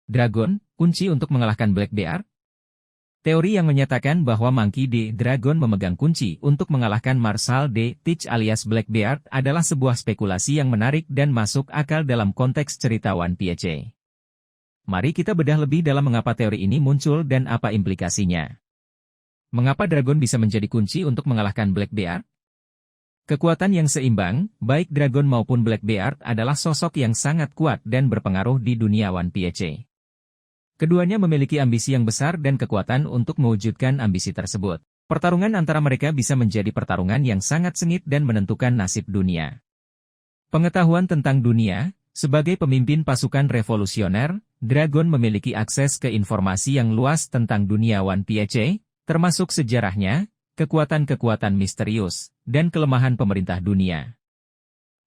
Dragon, kunci untuk mengalahkan Blackbeard? Teori yang menyatakan bahwa Monkey D. Dragon memegang kunci untuk mengalahkan Marshall D. Teach alias Blackbeard adalah sebuah spekulasi yang menarik dan masuk akal dalam konteks cerita One Piece. Mari kita bedah lebih dalam mengapa teori ini muncul dan apa implikasinya. Mengapa Dragon bisa menjadi kunci untuk mengalahkan Blackbeard? Kekuatan yang seimbang, baik Dragon maupun Blackbeard adalah sosok yang sangat kuat dan berpengaruh di dunia One Piece. Keduanya memiliki ambisi yang besar dan kekuatan untuk mewujudkan ambisi tersebut. Pertarungan antara mereka bisa menjadi pertarungan yang sangat sengit dan menentukan nasib dunia. Pengetahuan tentang dunia, sebagai pemimpin pasukan revolusioner, Dragon memiliki akses ke informasi yang luas tentang dunia One Piece, termasuk sejarahnya, kekuatan-kekuatan misterius, dan kelemahan pemerintah dunia.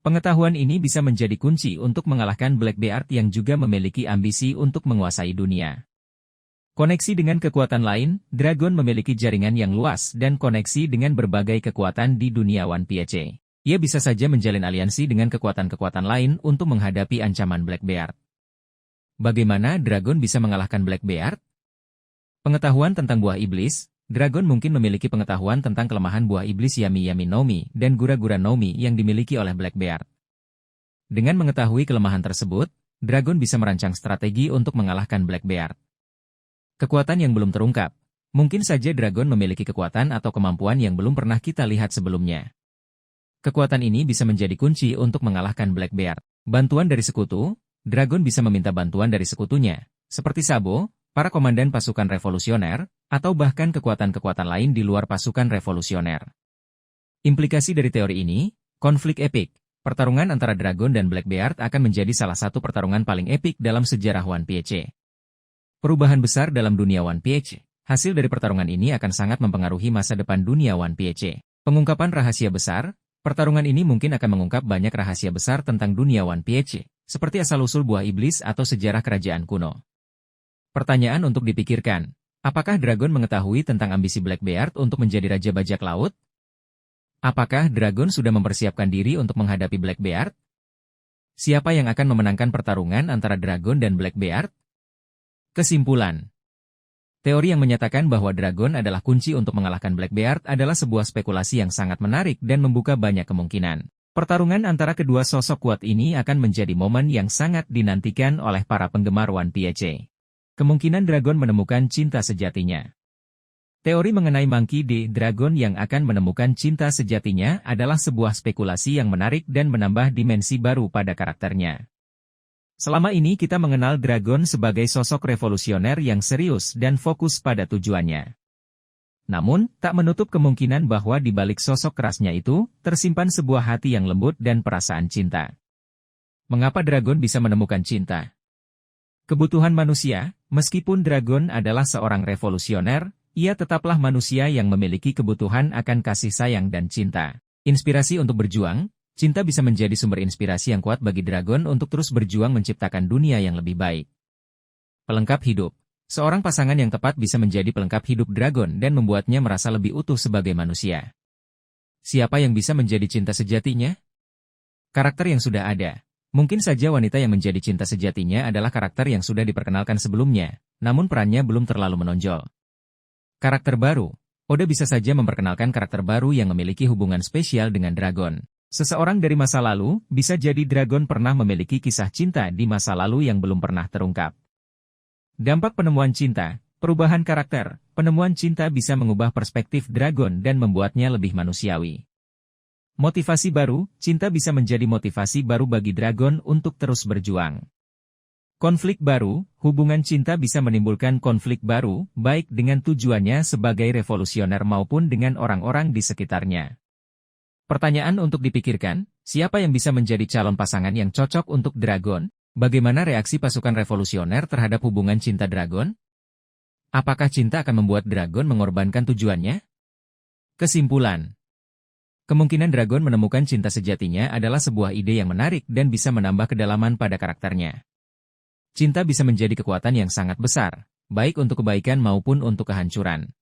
Pengetahuan ini bisa menjadi kunci untuk mengalahkan Blackbeard yang juga memiliki ambisi untuk menguasai dunia. Koneksi dengan kekuatan lain, Dragon memiliki jaringan yang luas dan koneksi dengan berbagai kekuatan di dunia One Piece. Ia bisa saja menjalin aliansi dengan kekuatan-kekuatan lain untuk menghadapi ancaman Blackbeard. Bagaimana Dragon bisa mengalahkan Blackbeard? Pengetahuan tentang buah iblis. Dragon mungkin memiliki pengetahuan tentang kelemahan buah iblis Yami Yami Nomi dan Gura-Gura Nomi yang dimiliki oleh Blackbeard. Dengan mengetahui kelemahan tersebut, Dragon bisa merancang strategi untuk mengalahkan Blackbeard. Kekuatan yang belum terungkap. Mungkin saja Dragon memiliki kekuatan atau kemampuan yang belum pernah kita lihat sebelumnya. Kekuatan ini bisa menjadi kunci untuk mengalahkan Blackbeard. Bantuan dari sekutu. Dragon bisa meminta bantuan dari sekutunya, seperti Sabo, para komandan pasukan revolusioner, atau bahkan kekuatan-kekuatan lain di luar pasukan revolusioner. Implikasi dari teori ini, konflik epik. Pertarungan antara Dragon dan Blackbeard akan menjadi salah satu pertarungan paling epik dalam sejarah One Piece. Perubahan besar dalam dunia One Piece. Hasil dari pertarungan ini akan sangat mempengaruhi masa depan dunia One Piece. Pengungkapan rahasia besar. Pertarungan ini mungkin akan mengungkap banyak rahasia besar tentang dunia One Piece, seperti asal-usul buah iblis atau sejarah kerajaan kuno. Pertanyaan untuk dipikirkan. Apakah Dragon mengetahui tentang ambisi Blackbeard untuk menjadi Raja Bajak Laut? Apakah Dragon sudah mempersiapkan diri untuk menghadapi Blackbeard? Siapa yang akan memenangkan pertarungan antara Dragon dan Blackbeard? Kesimpulan. Teori yang menyatakan bahwa Dragon adalah kunci untuk mengalahkan Blackbeard adalah sebuah spekulasi yang sangat menarik dan membuka banyak kemungkinan. Pertarungan antara kedua sosok kuat ini akan menjadi momen yang sangat dinantikan oleh para penggemar One Piece. Kemungkinan Dragon menemukan cinta sejatinya. Teori mengenai Monkey D. Dragon yang akan menemukan cinta sejatinya adalah sebuah spekulasi yang menarik dan menambah dimensi baru pada karakternya. Selama ini kita mengenal Dragon sebagai sosok revolusioner yang serius dan fokus pada tujuannya. Namun, tak menutup kemungkinan bahwa di balik sosok kerasnya itu, tersimpan sebuah hati yang lembut dan perasaan cinta. Mengapa Dragon bisa menemukan cinta? Kebutuhan manusia, meskipun Dragon adalah seorang revolusioner, ia tetaplah manusia yang memiliki kebutuhan akan kasih sayang dan cinta. Inspirasi untuk berjuang, cinta bisa menjadi sumber inspirasi yang kuat bagi Dragon untuk terus berjuang menciptakan dunia yang lebih baik. Pelengkap hidup. Seorang pasangan yang tepat bisa menjadi pelengkap hidup Dragon dan membuatnya merasa lebih utuh sebagai manusia. Siapa yang bisa menjadi cinta sejatinya? Karakter yang sudah ada. Mungkin saja wanita yang menjadi cinta sejatinya adalah karakter yang sudah diperkenalkan sebelumnya, namun perannya belum terlalu menonjol. Karakter baru. Oda bisa saja memperkenalkan karakter baru yang memiliki hubungan spesial dengan Dragon. Seseorang dari masa lalu, bisa jadi Dragon pernah memiliki kisah cinta di masa lalu yang belum pernah terungkap. Dampak penemuan cinta. Perubahan karakter. Penemuan cinta bisa mengubah perspektif Dragon dan membuatnya lebih manusiawi. Motivasi baru, cinta bisa menjadi motivasi baru bagi Dragon untuk terus berjuang. Konflik baru, hubungan cinta bisa menimbulkan konflik baru, baik dengan tujuannya sebagai revolusioner maupun dengan orang-orang di sekitarnya. Pertanyaan untuk dipikirkan, siapa yang bisa menjadi calon pasangan yang cocok untuk Dragon? Bagaimana reaksi pasukan revolusioner terhadap hubungan cinta Dragon? Apakah cinta akan membuat Dragon mengorbankan tujuannya? Kesimpulan. Kemungkinan Dragon menemukan cinta sejatinya adalah sebuah ide yang menarik dan bisa menambah kedalaman pada karakternya. Cinta bisa menjadi kekuatan yang sangat besar, baik untuk kebaikan maupun untuk kehancuran.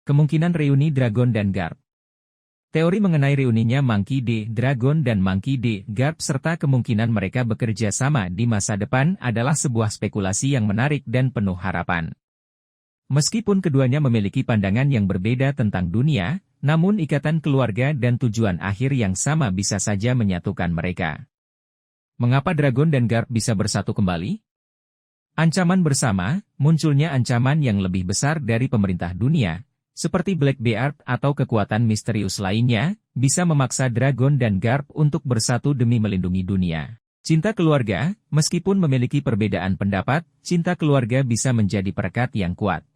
Kemungkinan reuni Dragon dan Garp. Teori mengenai reuninya Monkey D. Dragon dan Monkey D. Garp serta kemungkinan mereka bekerja sama di masa depan adalah sebuah spekulasi yang menarik dan penuh harapan. Meskipun keduanya memiliki pandangan yang berbeda tentang dunia, namun ikatan keluarga dan tujuan akhir yang sama bisa saja menyatukan mereka. Mengapa Dragon dan Garp bisa bersatu kembali? Ancaman bersama, munculnya ancaman yang lebih besar dari pemerintah dunia, seperti Blackbeard atau kekuatan misterius lainnya, bisa memaksa Dragon dan Garp untuk bersatu demi melindungi dunia. Cinta keluarga, meskipun memiliki perbedaan pendapat, cinta keluarga bisa menjadi perekat yang kuat.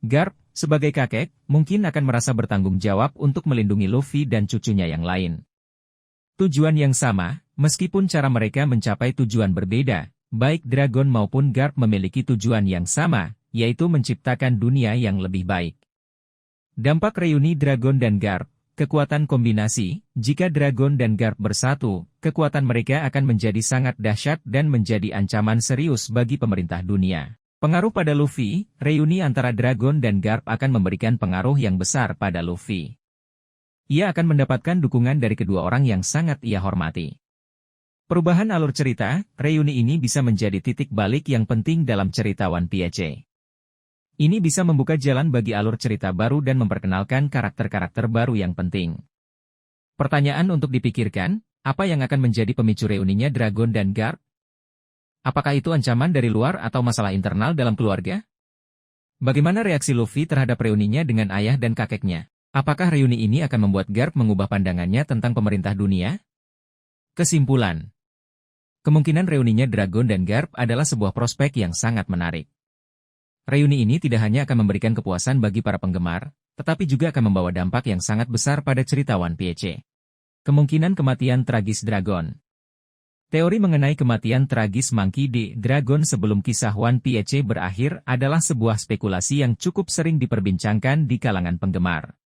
Garp, sebagai kakek, mungkin akan merasa bertanggung jawab untuk melindungi Luffy dan cucunya yang lain. Tujuan yang sama, meskipun cara mereka mencapai tujuan berbeda, baik Dragon maupun Garp memiliki tujuan yang sama, yaitu menciptakan dunia yang lebih baik. Dampak reuni Dragon dan Garp, kekuatan kombinasi, jika Dragon dan Garp bersatu, kekuatan mereka akan menjadi sangat dahsyat dan menjadi ancaman serius bagi pemerintah dunia. Pengaruh pada Luffy, reuni antara Dragon dan Garp akan memberikan pengaruh yang besar pada Luffy. Ia akan mendapatkan dukungan dari kedua orang yang sangat ia hormati. Perubahan alur cerita, reuni ini bisa menjadi titik balik yang penting dalam cerita One Piece. Ini bisa membuka jalan bagi alur cerita baru dan memperkenalkan karakter-karakter baru yang penting. Pertanyaan untuk dipikirkan, apa yang akan menjadi pemicu reuninya Dragon dan Garp? Apakah itu ancaman dari luar atau masalah internal dalam keluarga? Bagaimana reaksi Luffy terhadap reuninya dengan ayah dan kakeknya? Apakah reuni ini akan membuat Garp mengubah pandangannya tentang pemerintah dunia? Kesimpulan. Kemungkinan reuninya Dragon dan Garp adalah sebuah prospek yang sangat menarik. Reuni ini tidak hanya akan memberikan kepuasan bagi para penggemar, tetapi juga akan membawa dampak yang sangat besar pada cerita One Piece. Kemungkinan kematian tragis Dragon. Teori mengenai kematian tragis Monkey D. Dragon sebelum kisah One Piece berakhir adalah sebuah spekulasi yang cukup sering diperbincangkan di kalangan penggemar.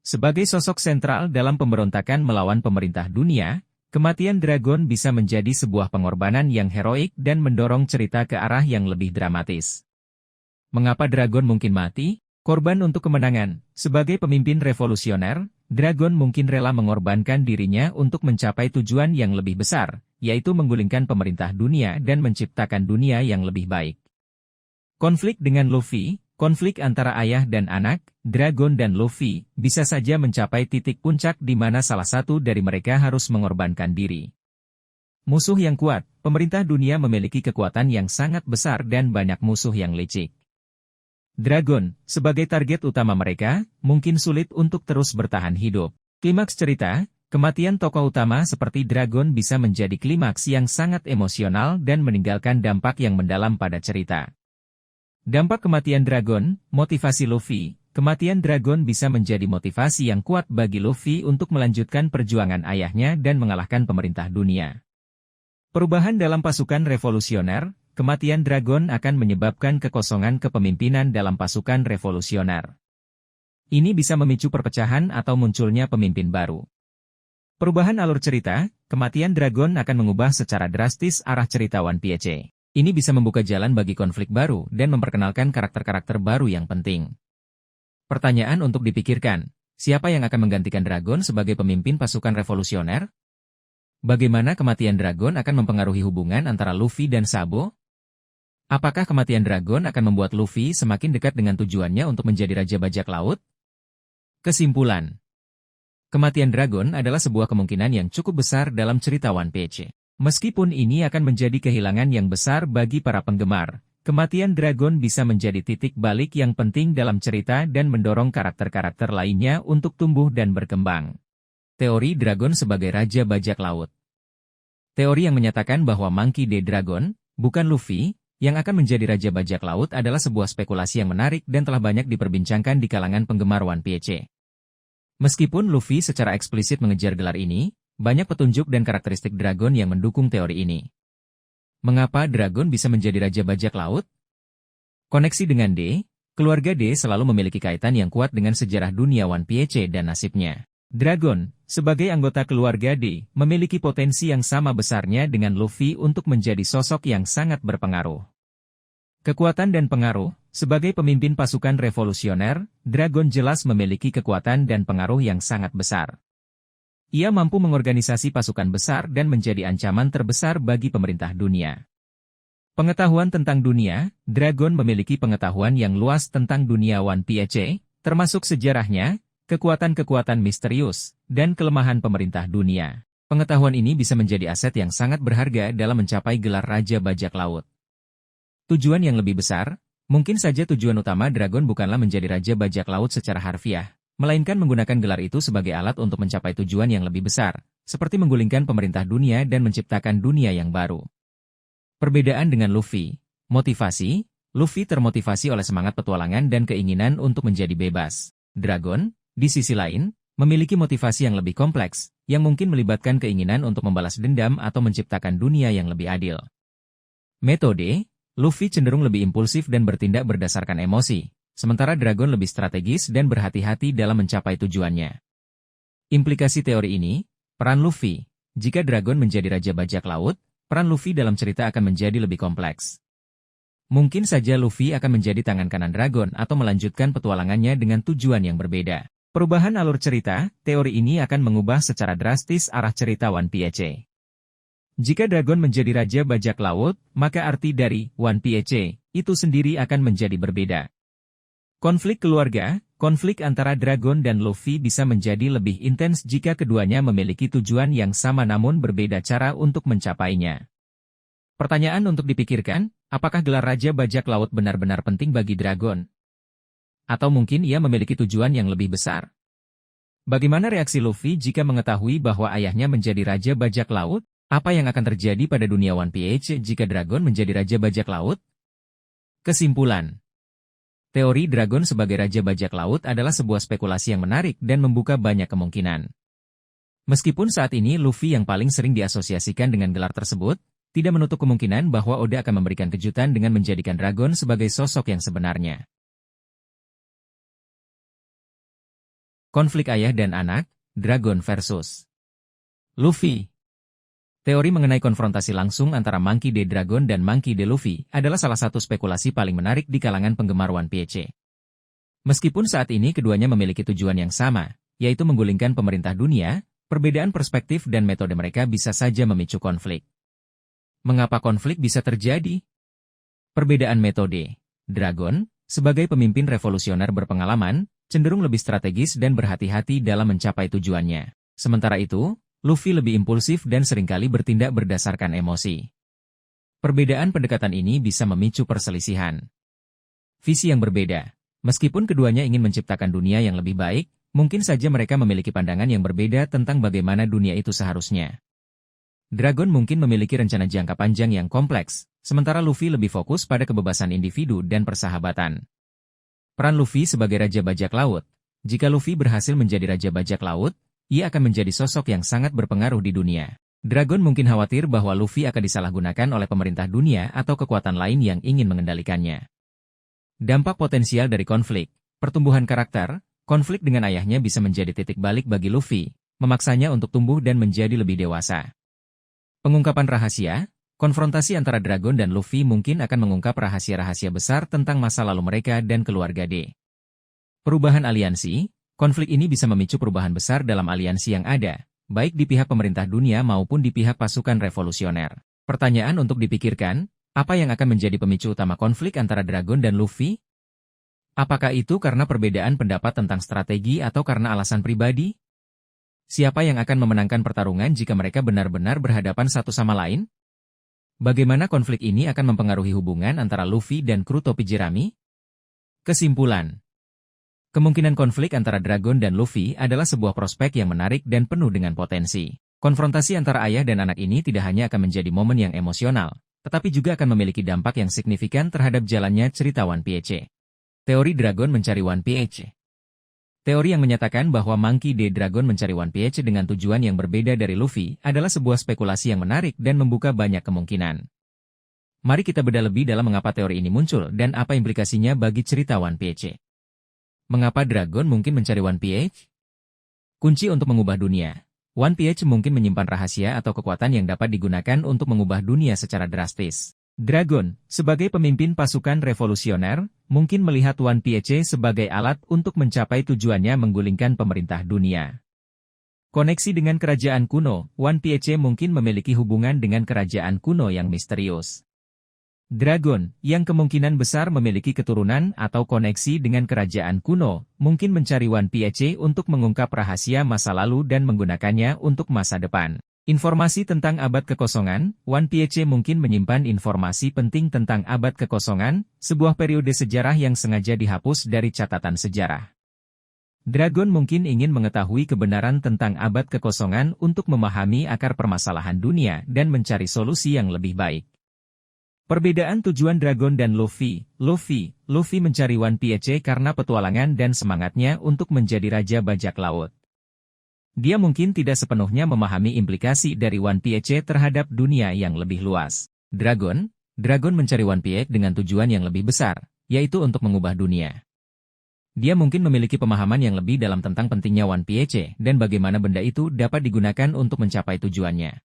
Sebagai sosok sentral dalam pemberontakan melawan pemerintah dunia, kematian Dragon bisa menjadi sebuah pengorbanan yang heroik dan mendorong cerita ke arah yang lebih dramatis. Mengapa Dragon mungkin mati? Korban untuk kemenangan. Sebagai pemimpin revolusioner, Dragon mungkin rela mengorbankan dirinya untuk mencapai tujuan yang lebih besar, yaitu menggulingkan pemerintah dunia dan menciptakan dunia yang lebih baik. Konflik dengan Luffy, konflik antara ayah dan anak, Dragon dan Luffy, bisa saja mencapai titik puncak di mana salah satu dari mereka harus mengorbankan diri. Musuh yang kuat, pemerintah dunia memiliki kekuatan yang sangat besar dan banyak musuh yang licik. Dragon, sebagai target utama mereka, mungkin sulit untuk terus bertahan hidup. Klimaks cerita, kematian tokoh utama seperti Dragon bisa menjadi klimaks yang sangat emosional dan meninggalkan dampak yang mendalam pada cerita. Dampak kematian Dragon, motivasi Luffy. Kematian Dragon bisa menjadi motivasi yang kuat bagi Luffy untuk melanjutkan perjuangan ayahnya dan mengalahkan pemerintah dunia. Perubahan dalam pasukan revolusioner. Kematian Dragon akan menyebabkan kekosongan kepemimpinan dalam pasukan revolusioner. Ini bisa memicu perpecahan atau munculnya pemimpin baru. Perubahan alur cerita, kematian Dragon akan mengubah secara drastis arah cerita One Piece. Ini bisa membuka jalan bagi konflik baru dan memperkenalkan karakter-karakter baru yang penting. Pertanyaan untuk dipikirkan, siapa yang akan menggantikan Dragon sebagai pemimpin pasukan revolusioner? Bagaimana kematian Dragon akan mempengaruhi hubungan antara Luffy dan Sabo? Apakah kematian Dragon akan membuat Luffy semakin dekat dengan tujuannya untuk menjadi Raja Bajak Laut? Kesimpulan. Kematian Dragon adalah sebuah kemungkinan yang cukup besar dalam cerita One Piece. Meskipun ini akan menjadi kehilangan yang besar bagi para penggemar, kematian Dragon bisa menjadi titik balik yang penting dalam cerita dan mendorong karakter-karakter lainnya untuk tumbuh dan berkembang. Teori Dragon sebagai Raja Bajak Laut. Teori yang menyatakan bahwa Monkey D. Dragon, bukan Luffy, yang akan menjadi Raja Bajak Laut adalah sebuah spekulasi yang menarik dan telah banyak diperbincangkan di kalangan penggemar One Piece. Meskipun Luffy secara eksplisit mengejar gelar ini, banyak petunjuk dan karakteristik Dragon yang mendukung teori ini. Mengapa Dragon bisa menjadi Raja Bajak Laut? Koneksi dengan D, keluarga D selalu memiliki kaitan yang kuat dengan sejarah dunia One Piece dan nasibnya. Dragon, sebagai anggota keluarga D, memiliki potensi yang sama besarnya dengan Luffy untuk menjadi sosok yang sangat berpengaruh. Kekuatan dan pengaruh, Sebagai pemimpin pasukan revolusioner, Dragon jelas memiliki kekuatan dan pengaruh yang sangat besar. Ia mampu mengorganisasi pasukan besar dan menjadi ancaman terbesar bagi pemerintah dunia. Pengetahuan tentang dunia, Dragon memiliki pengetahuan yang luas tentang dunia One Piece, termasuk sejarahnya, kekuatan-kekuatan misterius, dan kelemahan pemerintah dunia. Pengetahuan ini bisa menjadi aset yang sangat berharga dalam mencapai gelar Raja Bajak Laut. Tujuan yang lebih besar, mungkin saja tujuan utama Dragon bukanlah menjadi Raja Bajak Laut secara harfiah, melainkan menggunakan gelar itu sebagai alat untuk mencapai tujuan yang lebih besar, seperti menggulingkan pemerintah dunia dan menciptakan dunia yang baru. Perbedaan dengan Luffy, motivasi, Luffy termotivasi oleh semangat petualangan dan keinginan untuk menjadi bebas. Dragon, di sisi lain, memiliki motivasi yang lebih kompleks, yang mungkin melibatkan keinginan untuk membalas dendam atau menciptakan dunia yang lebih adil. Metode, Luffy cenderung lebih impulsif dan bertindak berdasarkan emosi, sementara Dragon lebih strategis dan berhati-hati dalam mencapai tujuannya. Implikasi teori ini, peran Luffy, jika Dragon menjadi Raja Bajak Laut, peran Luffy dalam cerita akan menjadi lebih kompleks. Mungkin saja Luffy akan menjadi tangan kanan Dragon atau melanjutkan petualangannya dengan tujuan yang berbeda. Perubahan alur cerita, teori ini akan mengubah secara drastis arah cerita One Piece. Jika Dragon menjadi Raja Bajak Laut, maka arti dari One Piece itu sendiri akan menjadi berbeda. Konflik keluarga, konflik antara Dragon dan Luffy bisa menjadi lebih intens jika keduanya memiliki tujuan yang sama namun berbeda cara untuk mencapainya. Pertanyaan untuk dipikirkan, apakah gelar Raja Bajak Laut benar-benar penting bagi Dragon? Atau mungkin ia memiliki tujuan yang lebih besar? Bagaimana reaksi Luffy jika mengetahui bahwa ayahnya menjadi Raja Bajak Laut? Apa yang akan terjadi pada dunia One Piece jika Dragon menjadi Raja Bajak Laut? Kesimpulan. Teori Dragon sebagai Raja Bajak Laut adalah sebuah spekulasi yang menarik dan membuka banyak kemungkinan. Meskipun saat ini Luffy yang paling sering diasosiasikan dengan gelar tersebut, tidak menutup kemungkinan bahwa Oda akan memberikan kejutan dengan menjadikan Dragon sebagai sosok yang sebenarnya. Konflik ayah dan anak, Dragon versus Luffy. Teori mengenai konfrontasi langsung antara Monkey D. Dragon dan Monkey D. Luffy adalah salah satu spekulasi paling menarik di kalangan penggemar One Piece. Meskipun saat ini keduanya memiliki tujuan yang sama, yaitu menggulingkan pemerintah dunia, perbedaan perspektif dan metode mereka bisa saja memicu konflik. Mengapa konflik bisa terjadi? Perbedaan metode. Dragon, sebagai pemimpin revolusioner berpengalaman, cenderung lebih strategis dan berhati-hati dalam mencapai tujuannya. Sementara itu, Luffy lebih impulsif dan seringkali bertindak berdasarkan emosi. Perbedaan pendekatan ini bisa memicu perselisihan. Visi yang berbeda. Meskipun keduanya ingin menciptakan dunia yang lebih baik, mungkin saja mereka memiliki pandangan yang berbeda tentang bagaimana dunia itu seharusnya. Dragon mungkin memiliki rencana jangka panjang yang kompleks, sementara Luffy lebih fokus pada kebebasan individu dan persahabatan. Peran Luffy sebagai Raja Bajak Laut. Jika Luffy berhasil menjadi Raja Bajak Laut, ia akan menjadi sosok yang sangat berpengaruh di dunia. Dragon mungkin khawatir bahwa Luffy akan disalahgunakan oleh pemerintah dunia atau kekuatan lain yang ingin mengendalikannya. Dampak potensial dari konflik. Pertumbuhan karakter, konflik dengan ayahnya bisa menjadi titik balik bagi Luffy, memaksanya untuk tumbuh dan menjadi lebih dewasa. Pengungkapan rahasia. Konfrontasi antara Dragon dan Luffy mungkin akan mengungkap rahasia-rahasia besar tentang masa lalu mereka dan keluarga D. Perubahan aliansi, konflik ini bisa memicu perubahan besar dalam aliansi yang ada, baik di pihak pemerintah dunia maupun di pihak pasukan revolusioner. Pertanyaan untuk dipikirkan, apa yang akan menjadi pemicu utama konflik antara Dragon dan Luffy? Apakah itu karena perbedaan pendapat tentang strategi atau karena alasan pribadi? Siapa yang akan memenangkan pertarungan jika mereka benar-benar berhadapan satu sama lain? Bagaimana konflik ini akan mempengaruhi hubungan antara Luffy dan kru topi jerami? Kesimpulan. Kemungkinan konflik antara Dragon dan Luffy adalah sebuah prospek yang menarik dan penuh dengan potensi. Konfrontasi antara ayah dan anak ini tidak hanya akan menjadi momen yang emosional, tetapi juga akan memiliki dampak yang signifikan terhadap jalannya cerita One Piece. Teori Dragon mencari One Piece. Teori yang menyatakan bahwa Monkey D. Dragon mencari One Piece dengan tujuan yang berbeda dari Luffy adalah sebuah spekulasi yang menarik dan membuka banyak kemungkinan. Mari kita bedah lebih dalam mengapa teori ini muncul dan apa implikasinya bagi cerita One Piece. Mengapa Dragon mungkin mencari One Piece? Kunci untuk mengubah dunia. One Piece mungkin menyimpan rahasia atau kekuatan yang dapat digunakan untuk mengubah dunia secara drastis. Dragon, sebagai pemimpin pasukan revolusioner, mungkin melihat One Piece sebagai alat untuk mencapai tujuannya menggulingkan pemerintah dunia. Koneksi dengan kerajaan kuno, One Piece mungkin memiliki hubungan dengan kerajaan kuno yang misterius. Dragon, yang kemungkinan besar memiliki keturunan atau koneksi dengan kerajaan kuno, mungkin mencari One Piece untuk mengungkap rahasia masa lalu dan menggunakannya untuk masa depan. Informasi tentang abad kekosongan, One Piece mungkin menyimpan informasi penting tentang abad kekosongan, sebuah periode sejarah yang sengaja dihapus dari catatan sejarah. Dragon mungkin ingin mengetahui kebenaran tentang abad kekosongan untuk memahami akar permasalahan dunia dan mencari solusi yang lebih baik. Perbedaan tujuan Dragon dan Luffy. Luffy mencari One Piece karena petualangan dan semangatnya untuk menjadi Raja Bajak Laut. Dia mungkin tidak sepenuhnya memahami implikasi dari One Piece terhadap dunia yang lebih luas. Dragon mencari One Piece dengan tujuan yang lebih besar, yaitu untuk mengubah dunia. Dia mungkin memiliki pemahaman yang lebih dalam tentang pentingnya One Piece dan bagaimana benda itu dapat digunakan untuk mencapai tujuannya.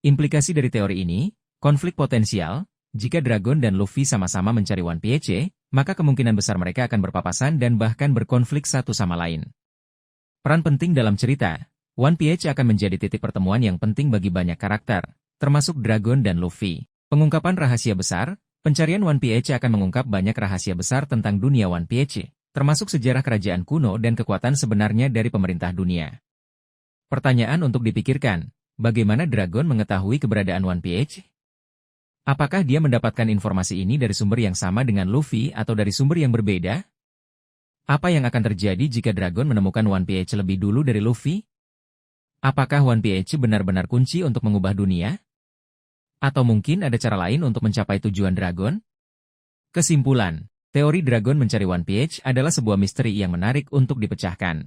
Implikasi dari teori ini, konflik potensial. Jika Dragon dan Luffy sama-sama mencari One Piece, maka kemungkinan besar mereka akan berpapasan dan bahkan berkonflik satu sama lain. Peran penting dalam cerita, One Piece akan menjadi titik pertemuan yang penting bagi banyak karakter, termasuk Dragon dan Luffy. Pengungkapan rahasia besar, pencarian One Piece akan mengungkap banyak rahasia besar tentang dunia One Piece, termasuk sejarah kerajaan kuno dan kekuatan sebenarnya dari pemerintah dunia. Pertanyaan untuk dipikirkan, bagaimana Dragon mengetahui keberadaan One Piece? Apakah dia mendapatkan informasi ini dari sumber yang sama dengan Luffy atau dari sumber yang berbeda? Apa yang akan terjadi jika Dragon menemukan One Piece lebih dulu dari Luffy? Apakah One Piece benar-benar kunci untuk mengubah dunia? Atau mungkin ada cara lain untuk mencapai tujuan Dragon? Kesimpulan, teori Dragon mencari One Piece adalah sebuah misteri yang menarik untuk dipecahkan.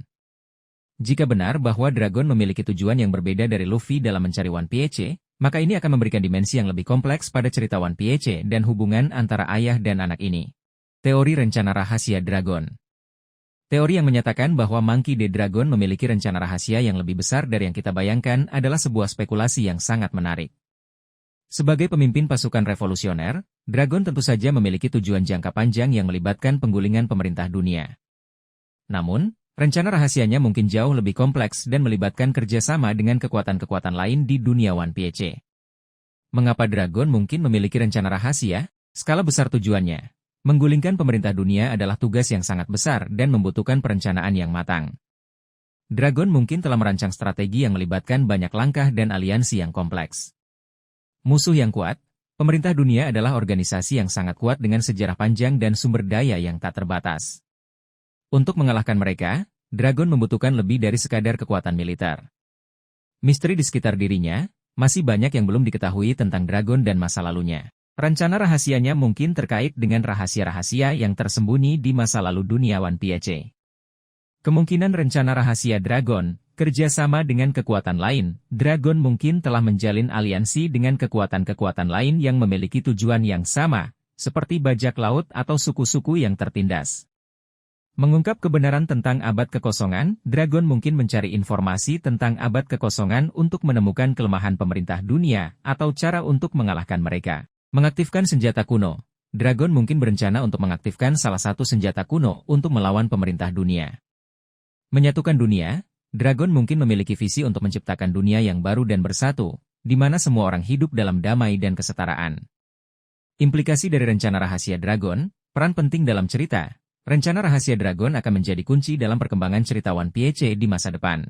Jika benar bahwa Dragon memiliki tujuan yang berbeda dari Luffy dalam mencari One Piece, maka ini akan memberikan dimensi yang lebih kompleks pada cerita One Piece dan hubungan antara ayah dan anak ini. Teori rencana rahasia Dragon. Teori yang menyatakan bahwa Monkey D. Dragon memiliki rencana rahasia yang lebih besar dari yang kita bayangkan adalah sebuah spekulasi yang sangat menarik. Sebagai pemimpin pasukan revolusioner, Dragon tentu saja memiliki tujuan jangka panjang yang melibatkan penggulingan pemerintah dunia. Namun, rencana rahasianya mungkin jauh lebih kompleks dan melibatkan kerjasama dengan kekuatan-kekuatan lain di dunia One Piece. Mengapa Dragon mungkin memiliki rencana rahasia? Skala besar tujuannya. Menggulingkan pemerintah dunia adalah tugas yang sangat besar dan membutuhkan perencanaan yang matang. Dragon mungkin telah merancang strategi yang melibatkan banyak langkah dan aliansi yang kompleks. Musuh yang kuat. Pemerintah dunia adalah organisasi yang sangat kuat dengan sejarah panjang dan sumber daya yang tak terbatas. Untuk mengalahkan mereka, Dragon membutuhkan lebih dari sekadar kekuatan militer. Misteri di sekitar dirinya, masih banyak yang belum diketahui tentang Dragon dan masa lalunya. Rencana rahasianya mungkin terkait dengan rahasia-rahasia yang tersembunyi di masa lalu dunia One Piece. Kemungkinan rencana rahasia Dragon, kerjasama dengan kekuatan lain, Dragon mungkin telah menjalin aliansi dengan kekuatan-kekuatan lain yang memiliki tujuan yang sama, seperti bajak laut atau suku-suku yang tertindas. Mengungkap kebenaran tentang abad kekosongan, Dragon mungkin mencari informasi tentang abad kekosongan untuk menemukan kelemahan pemerintah dunia atau cara untuk mengalahkan mereka. Mengaktifkan senjata kuno. Dragon mungkin berencana untuk mengaktifkan salah satu senjata kuno untuk melawan pemerintah dunia. Menyatukan dunia, Dragon mungkin memiliki visi untuk menciptakan dunia yang baru dan bersatu, di mana semua orang hidup dalam damai dan kesetaraan. Implikasi dari rencana rahasia Dragon, peran penting dalam cerita. Rencana rahasia Dragon akan menjadi kunci dalam perkembangan cerita One Piece di masa depan.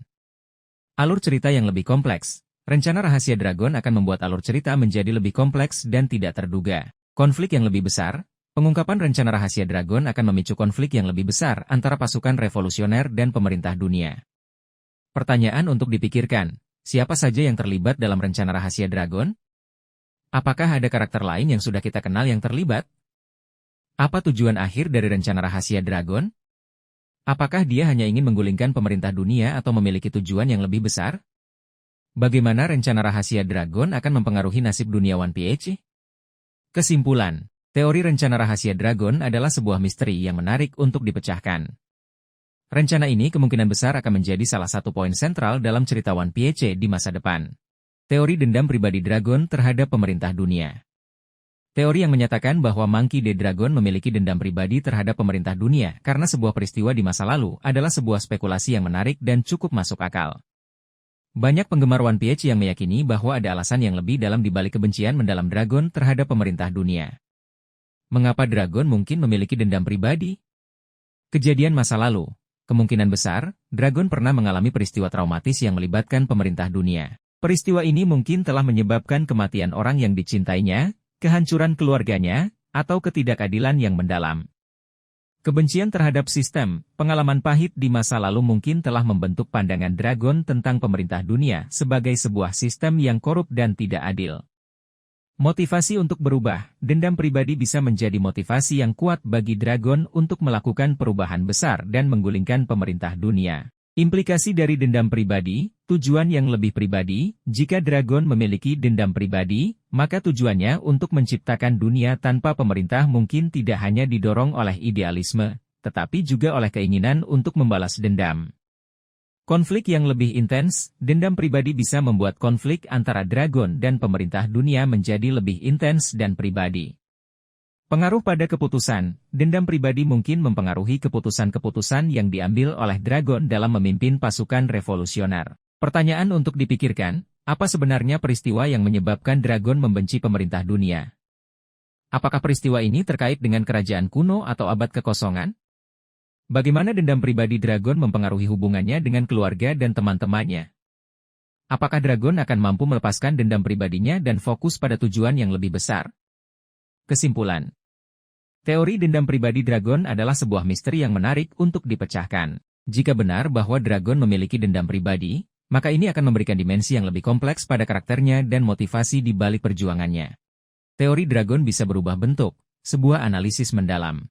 Alur cerita yang lebih kompleks. Rencana rahasia Dragon akan membuat alur cerita menjadi lebih kompleks dan tidak terduga. Konflik yang lebih besar. Pengungkapan rencana rahasia Dragon akan memicu konflik yang lebih besar antara pasukan revolusioner dan pemerintah dunia. Pertanyaan untuk dipikirkan. Siapa saja yang terlibat dalam rencana rahasia Dragon? Apakah ada karakter lain yang sudah kita kenal yang terlibat? Apa tujuan akhir dari rencana rahasia Dragon? Apakah dia hanya ingin menggulingkan pemerintah dunia atau memiliki tujuan yang lebih besar? Bagaimana rencana rahasia Dragon akan mempengaruhi nasib dunia One Piece? Kesimpulan, teori rencana rahasia Dragon adalah sebuah misteri yang menarik untuk dipecahkan. Rencana ini kemungkinan besar akan menjadi salah satu poin sentral dalam cerita One Piece di masa depan. Teori dendam pribadi Dragon terhadap pemerintah dunia. Teori yang menyatakan bahwa Monkey D. Dragon memiliki dendam pribadi terhadap pemerintah dunia karena sebuah peristiwa di masa lalu adalah sebuah spekulasi yang menarik dan cukup masuk akal. Banyak penggemar One Piece yang meyakini bahwa ada alasan yang lebih dalam dibalik kebencian mendalam Dragon terhadap pemerintah dunia. Mengapa Dragon mungkin memiliki dendam pribadi? Kejadian masa lalu. Kemungkinan besar, Dragon pernah mengalami peristiwa traumatis yang melibatkan pemerintah dunia. Peristiwa ini mungkin telah menyebabkan kematian orang yang dicintainya, kehancuran keluarganya, atau ketidakadilan yang mendalam. Kebencian terhadap sistem, pengalaman pahit di masa lalu mungkin telah membentuk pandangan Dragon tentang pemerintah dunia sebagai sebuah sistem yang korup dan tidak adil. Motivasi untuk berubah, dendam pribadi bisa menjadi motivasi yang kuat bagi Dragon untuk melakukan perubahan besar dan menggulingkan pemerintah dunia. Implikasi dari dendam pribadi, tujuan yang lebih pribadi, jika Dragon memiliki dendam pribadi, maka tujuannya untuk menciptakan dunia tanpa pemerintah mungkin tidak hanya didorong oleh idealisme, tetapi juga oleh keinginan untuk membalas dendam. Konflik yang lebih intens, dendam pribadi bisa membuat konflik antara Dragon dan pemerintah dunia menjadi lebih intens dan pribadi. Pengaruh pada keputusan, dendam pribadi mungkin mempengaruhi keputusan-keputusan yang diambil oleh Dragon dalam memimpin pasukan revolusioner. Pertanyaan untuk dipikirkan, apa sebenarnya peristiwa yang menyebabkan Dragon membenci pemerintah dunia? Apakah peristiwa ini terkait dengan kerajaan kuno atau abad kekosongan? Bagaimana dendam pribadi Dragon mempengaruhi hubungannya dengan keluarga dan teman-temannya? Apakah Dragon akan mampu melepaskan dendam pribadinya dan fokus pada tujuan yang lebih besar? Kesimpulan. Teori dendam pribadi Dragon adalah sebuah misteri yang menarik untuk dipecahkan. Jika benar bahwa Dragon memiliki dendam pribadi, maka ini akan memberikan dimensi yang lebih kompleks pada karakternya dan motivasi di balik perjuangannya. Teori Dragon bisa berubah bentuk, sebuah analisis mendalam.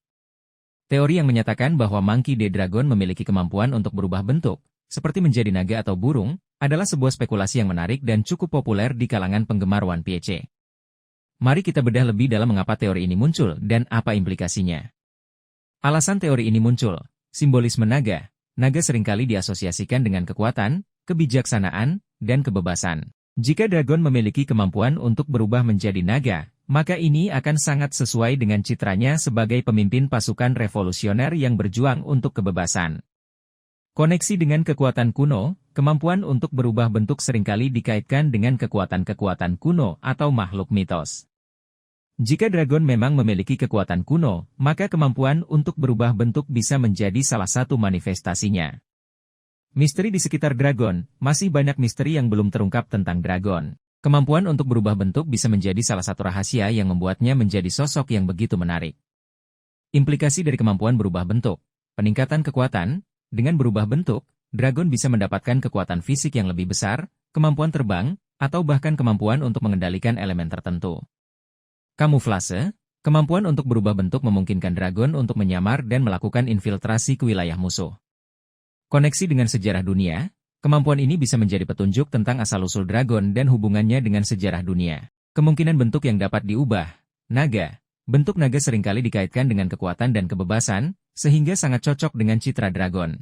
Teori yang menyatakan bahwa Monkey D. Dragon memiliki kemampuan untuk berubah bentuk, seperti menjadi naga atau burung, adalah sebuah spekulasi yang menarik dan cukup populer di kalangan penggemar One Piece. Mari kita bedah lebih dalam mengapa teori ini muncul dan apa implikasinya. Alasan teori ini muncul, simbolisme naga. Naga seringkali diasosiasikan dengan kekuatan, kebijaksanaan, dan kebebasan. Jika Dragon memiliki kemampuan untuk berubah menjadi naga, maka ini akan sangat sesuai dengan citranya sebagai pemimpin pasukan revolusioner yang berjuang untuk kebebasan. Koneksi dengan kekuatan kuno, kemampuan untuk berubah bentuk seringkali dikaitkan dengan kekuatan-kekuatan kuno atau makhluk mitos. Jika Dragon memang memiliki kekuatan kuno, maka kemampuan untuk berubah bentuk bisa menjadi salah satu manifestasinya. Misteri di sekitar Dragon, masih banyak misteri yang belum terungkap tentang Dragon. Kemampuan untuk berubah bentuk bisa menjadi salah satu rahasia yang membuatnya menjadi sosok yang begitu menarik. Implikasi dari kemampuan berubah bentuk, peningkatan kekuatan. Dengan berubah bentuk, Dragon bisa mendapatkan kekuatan fisik yang lebih besar, kemampuan terbang, atau bahkan kemampuan untuk mengendalikan elemen tertentu. Kamuflase, kemampuan untuk berubah bentuk memungkinkan Dragon untuk menyamar dan melakukan infiltrasi ke wilayah musuh. Koneksi dengan sejarah dunia, kemampuan ini bisa menjadi petunjuk tentang asal-usul Dragon dan hubungannya dengan sejarah dunia. Kemungkinan bentuk yang dapat diubah, naga. Bentuk naga seringkali dikaitkan dengan kekuatan dan kebebasan, sehingga sangat cocok dengan citra Dragon.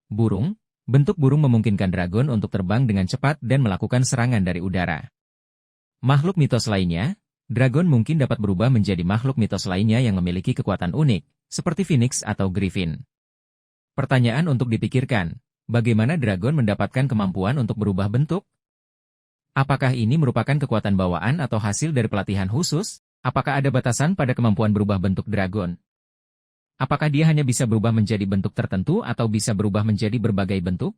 Burung, bentuk burung memungkinkan Dragon untuk terbang dengan cepat dan melakukan serangan dari udara. Makhluk mitos lainnya, Dragon mungkin dapat berubah menjadi makhluk mitos lainnya yang memiliki kekuatan unik, seperti Phoenix atau Griffin. Pertanyaan untuk dipikirkan, bagaimana Dragon mendapatkan kemampuan untuk berubah bentuk? Apakah ini merupakan kekuatan bawaan atau hasil dari pelatihan khusus? Apakah ada batasan pada kemampuan berubah bentuk Dragon? Apakah dia hanya bisa berubah menjadi bentuk tertentu atau bisa berubah menjadi berbagai bentuk?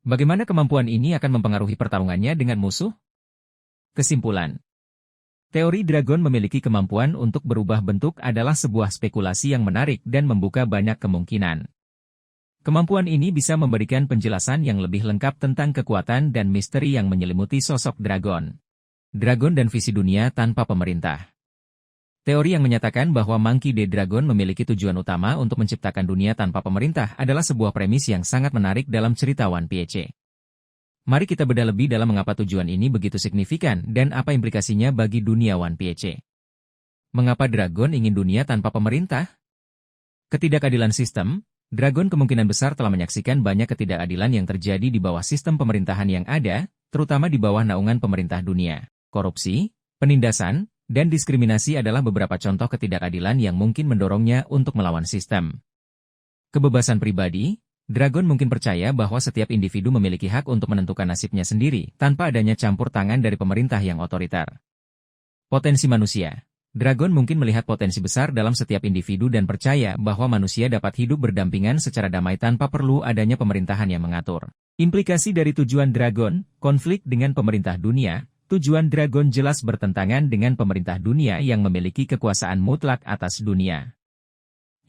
Bagaimana kemampuan ini akan mempengaruhi pertarungannya dengan musuh? Kesimpulan. Teori Dragon memiliki kemampuan untuk berubah bentuk adalah sebuah spekulasi yang menarik dan membuka banyak kemungkinan. Kemampuan ini bisa memberikan penjelasan yang lebih lengkap tentang kekuatan dan misteri yang menyelimuti sosok Dragon. Dragon dan visi dunia tanpa pemerintah. Teori yang menyatakan bahwa Monkey D. Dragon memiliki tujuan utama untuk menciptakan dunia tanpa pemerintah adalah sebuah premis yang sangat menarik dalam cerita One Piece. Mari kita bedah lebih dalam mengapa tujuan ini begitu signifikan dan apa implikasinya bagi dunia One Piece. Mengapa Dragon ingin dunia tanpa pemerintah? Ketidakadilan sistem. Dragon kemungkinan besar telah menyaksikan banyak ketidakadilan yang terjadi di bawah sistem pemerintahan yang ada, terutama di bawah naungan pemerintah dunia. Korupsi, penindasan, dan diskriminasi adalah beberapa contoh ketidakadilan yang mungkin mendorongnya untuk melawan sistem. Kebebasan pribadi, Dragon mungkin percaya bahwa setiap individu memiliki hak untuk menentukan nasibnya sendiri tanpa adanya campur tangan dari pemerintah yang otoriter. Potensi manusia. Dragon mungkin melihat potensi besar dalam setiap individu dan percaya bahwa manusia dapat hidup berdampingan secara damai tanpa perlu adanya pemerintahan yang mengatur. Implikasi dari tujuan Dragon, konflik dengan pemerintah dunia. Tujuan Dragon jelas bertentangan dengan pemerintah dunia yang memiliki kekuasaan mutlak atas dunia.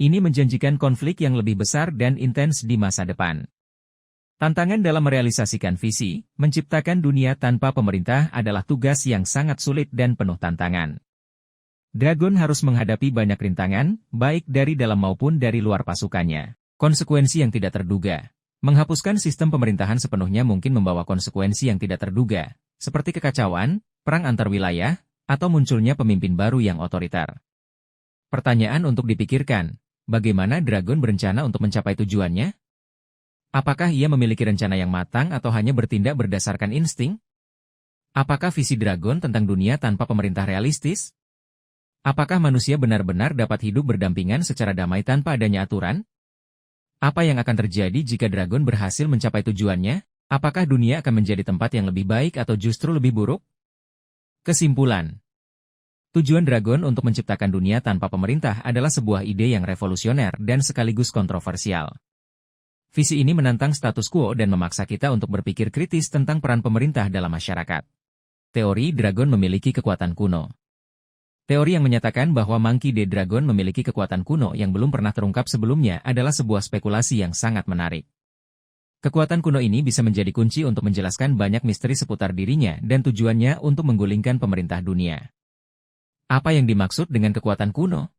Ini menjanjikan konflik yang lebih besar dan intens di masa depan. Tantangan dalam merealisasikan visi, menciptakan dunia tanpa pemerintah adalah tugas yang sangat sulit dan penuh tantangan. Dragon harus menghadapi banyak rintangan, baik dari dalam maupun dari luar pasukannya. Konsekuensi yang tidak terduga. Menghapuskan sistem pemerintahan sepenuhnya mungkin membawa konsekuensi yang tidak terduga, seperti kekacauan, perang antar wilayah, atau munculnya pemimpin baru yang otoriter. Pertanyaan untuk dipikirkan, bagaimana Dragon berencana untuk mencapai tujuannya? Apakah ia memiliki rencana yang matang atau hanya bertindak berdasarkan insting? Apakah visi Dragon tentang dunia tanpa pemerintah realistis? Apakah manusia benar-benar dapat hidup berdampingan secara damai tanpa adanya aturan? Apa yang akan terjadi jika Dragon berhasil mencapai tujuannya? Apakah dunia akan menjadi tempat yang lebih baik atau justru lebih buruk? Kesimpulan. Tujuan Dragon untuk menciptakan dunia tanpa pemerintah adalah sebuah ide yang revolusioner dan sekaligus kontroversial. Visi ini menantang status quo dan memaksa kita untuk berpikir kritis tentang peran pemerintah dalam masyarakat. Teori Dragon memiliki kekuatan kuno. Teori yang menyatakan bahwa Monkey D. Dragon memiliki kekuatan kuno yang belum pernah terungkap sebelumnya adalah sebuah spekulasi yang sangat menarik. Kekuatan kuno ini bisa menjadi kunci untuk menjelaskan banyak misteri seputar dirinya dan tujuannya untuk menggulingkan pemerintah dunia. Apa yang dimaksud dengan kekuatan kuno?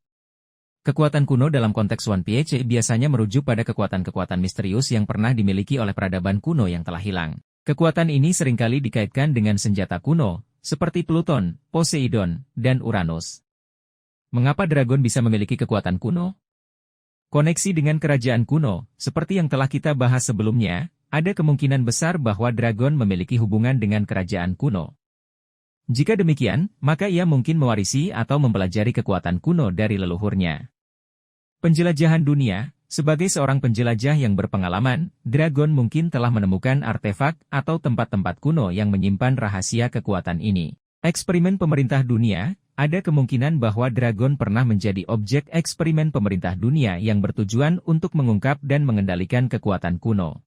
Kekuatan kuno dalam konteks One Piece biasanya merujuk pada kekuatan-kekuatan misterius yang pernah dimiliki oleh peradaban kuno yang telah hilang. Kekuatan ini seringkali dikaitkan dengan senjata kuno, seperti Pluton, Poseidon, dan Uranus. Mengapa Dragon bisa memiliki kekuatan kuno? Koneksi dengan kerajaan kuno, seperti yang telah kita bahas sebelumnya, ada kemungkinan besar bahwa Dragon memiliki hubungan dengan kerajaan kuno. Jika demikian, maka ia mungkin mewarisi atau mempelajari kekuatan kuno dari leluhurnya. Penjelajahan dunia. Sebagai seorang penjelajah yang berpengalaman, Dragon mungkin telah menemukan artefak atau tempat-tempat kuno yang menyimpan rahasia kekuatan ini. Eksperimen pemerintah dunia. Ada kemungkinan bahwa Dragon pernah menjadi objek eksperimen pemerintah dunia yang bertujuan untuk mengungkap dan mengendalikan kekuatan kuno.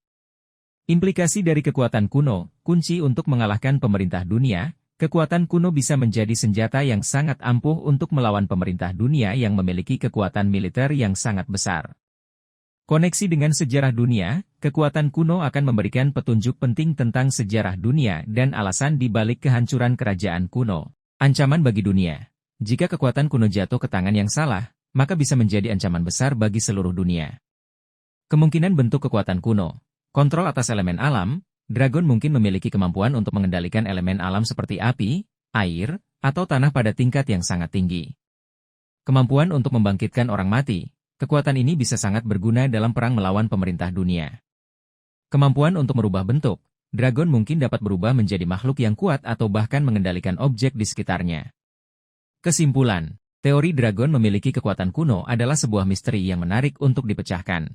Implikasi dari kekuatan kuno, kunci untuk mengalahkan pemerintah dunia. Kekuatan kuno bisa menjadi senjata yang sangat ampuh untuk melawan pemerintah dunia yang memiliki kekuatan militer yang sangat besar. Koneksi dengan sejarah dunia, kekuatan kuno akan memberikan petunjuk penting tentang sejarah dunia dan alasan di balik kehancuran kerajaan kuno. Ancaman bagi dunia. Jika kekuatan kuno jatuh ke tangan yang salah, maka bisa menjadi ancaman besar bagi seluruh dunia. Kemungkinan bentuk kekuatan kuno. Kontrol atas elemen alam. Dragon mungkin memiliki kemampuan untuk mengendalikan elemen alam seperti api, air, atau tanah pada tingkat yang sangat tinggi. Kemampuan untuk membangkitkan orang mati. Kekuatan ini bisa sangat berguna dalam perang melawan pemerintah dunia. Kemampuan untuk merubah bentuk. Dragon mungkin dapat berubah menjadi makhluk yang kuat atau bahkan mengendalikan objek di sekitarnya. Kesimpulan, teori Dragon memiliki kekuatan kuno adalah sebuah misteri yang menarik untuk dipecahkan.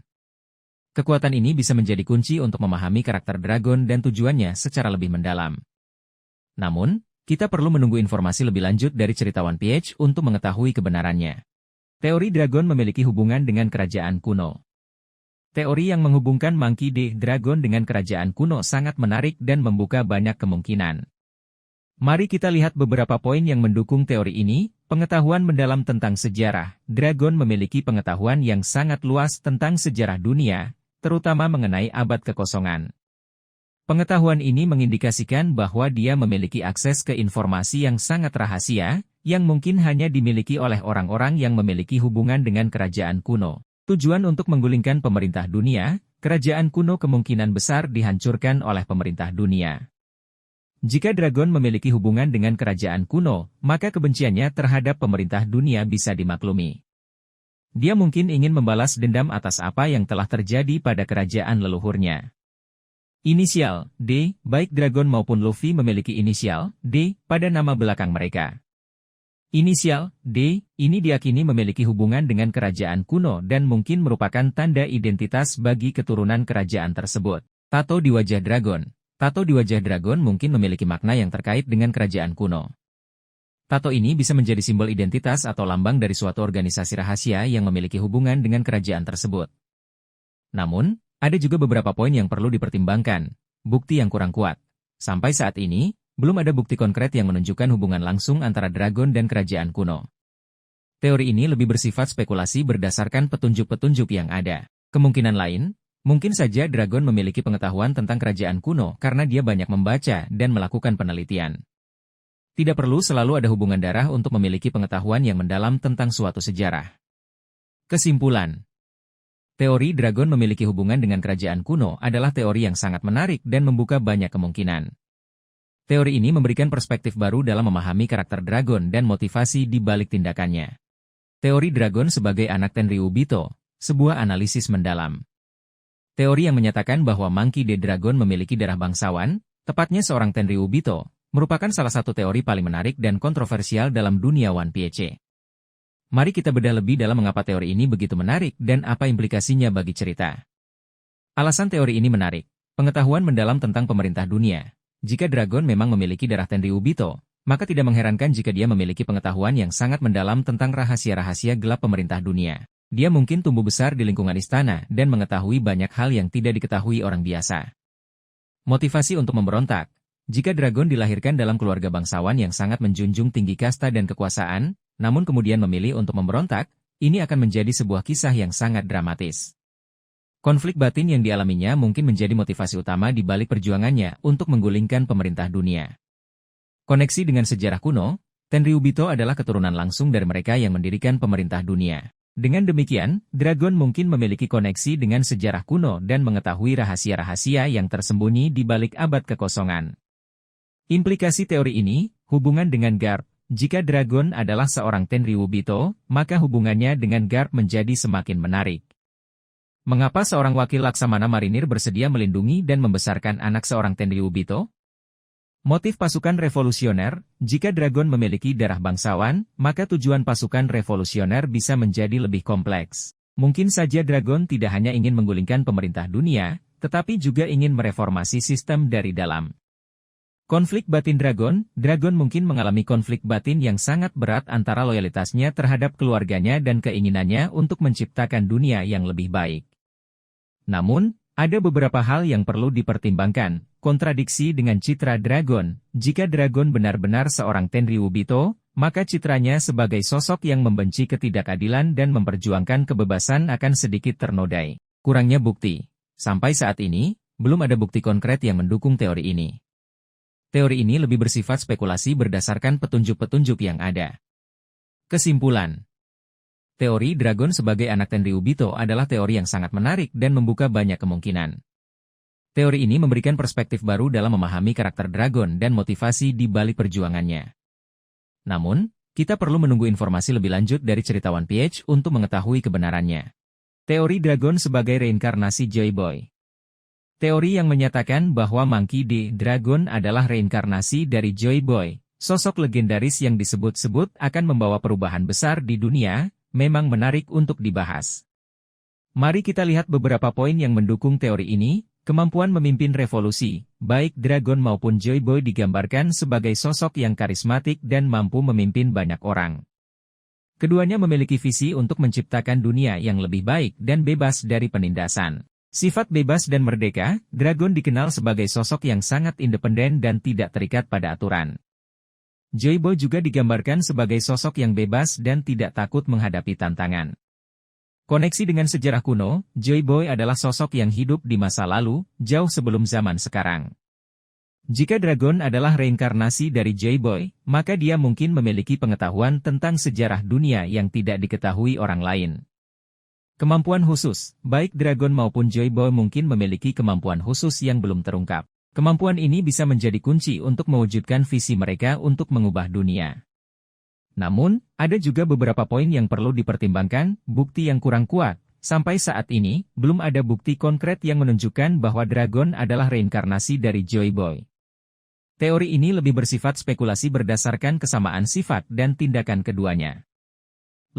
Kekuatan ini bisa menjadi kunci untuk memahami karakter Dragon dan tujuannya secara lebih mendalam. Namun, kita perlu menunggu informasi lebih lanjut dari cerita One Piece untuk mengetahui kebenarannya. Teori Dragon memiliki hubungan dengan kerajaan kuno. Teori yang menghubungkan Monkey D. Dragon dengan kerajaan kuno sangat menarik dan membuka banyak kemungkinan. Mari kita lihat beberapa poin yang mendukung teori ini. Pengetahuan mendalam tentang sejarah. Dragon memiliki pengetahuan yang sangat luas tentang sejarah dunia, terutama mengenai abad kekosongan. Pengetahuan ini mengindikasikan bahwa dia memiliki akses ke informasi yang sangat rahasia, yang mungkin hanya dimiliki oleh orang-orang yang memiliki hubungan dengan kerajaan kuno. Tujuan untuk menggulingkan pemerintah dunia, kerajaan kuno kemungkinan besar dihancurkan oleh pemerintah dunia. Jika Dragon memiliki hubungan dengan kerajaan kuno, maka kebenciannya terhadap pemerintah dunia bisa dimaklumi. Dia mungkin ingin membalas dendam atas apa yang telah terjadi pada kerajaan leluhurnya. Inisial D, baik Dragon maupun Luffy memiliki inisial D pada nama belakang mereka. Inisial D ini diyakini memiliki hubungan dengan kerajaan kuno dan mungkin merupakan tanda identitas bagi keturunan kerajaan tersebut. Tato di wajah dragon. Tato di wajah dragon mungkin memiliki makna yang terkait dengan kerajaan kuno. Tato ini bisa menjadi simbol identitas atau lambang dari suatu organisasi rahasia yang memiliki hubungan dengan kerajaan tersebut. Namun, ada juga beberapa poin yang perlu dipertimbangkan. Bukti yang kurang kuat. Sampai saat ini, belum ada bukti konkret yang menunjukkan hubungan langsung antara dragon dan kerajaan kuno. Teori ini lebih bersifat spekulasi berdasarkan petunjuk-petunjuk yang ada. Kemungkinan lain, mungkin saja dragon memiliki pengetahuan tentang kerajaan kuno karena dia banyak membaca dan melakukan penelitian. Tidak perlu selalu ada hubungan darah untuk memiliki pengetahuan yang mendalam tentang suatu sejarah. Kesimpulan. Teori dragon memiliki hubungan dengan kerajaan kuno adalah teori yang sangat menarik dan membuka banyak kemungkinan. Teori ini memberikan perspektif baru dalam memahami karakter dragon dan motivasi di balik tindakannya. Teori dragon sebagai anak Tenryubito, sebuah analisis mendalam. Teori yang menyatakan bahwa Monkey D. Dragon memiliki darah bangsawan, tepatnya seorang Tenryubito, merupakan salah satu teori paling menarik dan kontroversial dalam dunia One Piece. Mari kita bedah lebih dalam mengapa teori ini begitu menarik dan apa implikasinya bagi cerita. Alasan teori ini menarik. Pengetahuan mendalam tentang pemerintah dunia. Jika dragon memang memiliki darah Tenryubito, maka tidak mengherankan jika dia memiliki pengetahuan yang sangat mendalam tentang rahasia-rahasia gelap pemerintah dunia. Dia mungkin tumbuh besar di lingkungan istana dan mengetahui banyak hal yang tidak diketahui orang biasa. Motivasi untuk memberontak. Jika dragon dilahirkan dalam keluarga bangsawan yang sangat menjunjung tinggi kasta dan kekuasaan, namun kemudian memilih untuk memberontak, ini akan menjadi sebuah kisah yang sangat dramatis. Konflik batin yang dialaminya mungkin menjadi motivasi utama di balik perjuangannya untuk menggulingkan pemerintah dunia. Koneksi dengan sejarah kuno, Tenryubito adalah keturunan langsung dari mereka yang mendirikan pemerintah dunia. Dengan demikian, dragon mungkin memiliki koneksi dengan sejarah kuno dan mengetahui rahasia-rahasia yang tersembunyi di balik abad kekosongan. Implikasi teori ini, hubungan dengan Garp. Jika dragon adalah seorang Tenryubito, maka hubungannya dengan Garp menjadi semakin menarik. Mengapa seorang wakil laksamana marinir bersedia melindungi dan membesarkan anak seorang Tenryubito? Motif pasukan revolusioner. Jika dragon memiliki darah bangsawan, maka tujuan pasukan revolusioner bisa menjadi lebih kompleks. Mungkin saja dragon tidak hanya ingin menggulingkan pemerintah dunia, tetapi juga ingin mereformasi sistem dari dalam. Konflik batin dragon. Dragon mungkin mengalami konflik batin yang sangat berat antara loyalitasnya terhadap keluarganya dan keinginannya untuk menciptakan dunia yang lebih baik. Namun, ada beberapa hal yang perlu dipertimbangkan. Kontradiksi dengan citra dragon. Jika dragon benar-benar seorang Tenryubito, maka citranya sebagai sosok yang membenci ketidakadilan dan memperjuangkan kebebasan akan sedikit ternodai. Kurangnya bukti. Sampai saat ini, belum ada bukti konkret yang mendukung teori ini. Teori ini lebih bersifat spekulasi berdasarkan petunjuk-petunjuk yang ada. Kesimpulan. Teori dragon sebagai anak Tenryubito adalah teori yang sangat menarik dan membuka banyak kemungkinan. Teori ini memberikan perspektif baru dalam memahami karakter dragon dan motivasi di balik perjuangannya. Namun, kita perlu menunggu informasi lebih lanjut dari cerita One Piece untuk mengetahui kebenarannya. Teori dragon sebagai reinkarnasi Joy Boy. Teori yang menyatakan bahwa Monkey D. Dragon adalah reinkarnasi dari Joy Boy, sosok legendaris yang disebut-sebut akan membawa perubahan besar di dunia, memang menarik untuk dibahas. Mari kita lihat beberapa poin yang mendukung teori ini. Kemampuan memimpin revolusi, baik Dragon maupun Joy Boy digambarkan sebagai sosok yang karismatik dan mampu memimpin banyak orang. Keduanya memiliki visi untuk menciptakan dunia yang lebih baik dan bebas dari penindasan. Sifat bebas dan merdeka, Dragon dikenal sebagai sosok yang sangat independen dan tidak terikat pada aturan. Joy Boy juga digambarkan sebagai sosok yang bebas dan tidak takut menghadapi tantangan. Koneksi dengan sejarah kuno, Joy Boy adalah sosok yang hidup di masa lalu, jauh sebelum zaman sekarang. Jika Dragon adalah reinkarnasi dari Joy Boy, maka dia mungkin memiliki pengetahuan tentang sejarah dunia yang tidak diketahui orang lain. Kemampuan khusus, baik Dragon maupun Joy Boy mungkin memiliki kemampuan khusus yang belum terungkap. Kemampuan ini bisa menjadi kunci untuk mewujudkan visi mereka untuk mengubah dunia. Namun, ada juga beberapa poin yang perlu dipertimbangkan, bukti yang kurang kuat. Sampai saat ini, belum ada bukti konkret yang menunjukkan bahwa Dragon adalah reinkarnasi dari Joy Boy. Teori ini lebih bersifat spekulasi berdasarkan kesamaan sifat dan tindakan keduanya.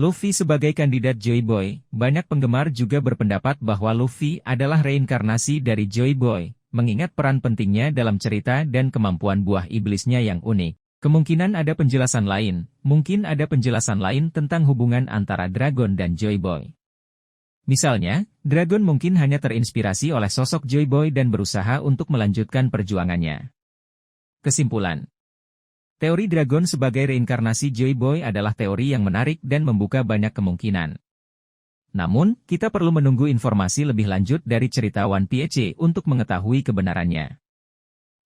Luffy sebagai kandidat Joy Boy, banyak penggemar juga berpendapat bahwa Luffy adalah reinkarnasi dari Joy Boy, mengingat peran pentingnya dalam cerita dan kemampuan buah iblisnya yang unik. Kemungkinan ada penjelasan lain, mungkin ada penjelasan lain tentang hubungan antara Dragon dan Joy Boy. Misalnya, Dragon mungkin hanya terinspirasi oleh sosok Joy Boy dan berusaha untuk melanjutkan perjuangannya. Kesimpulan. Teori Dragon sebagai reinkarnasi Joy Boy adalah teori yang menarik dan membuka banyak kemungkinan. Namun, kita perlu menunggu informasi lebih lanjut dari cerita One Piece untuk mengetahui kebenarannya.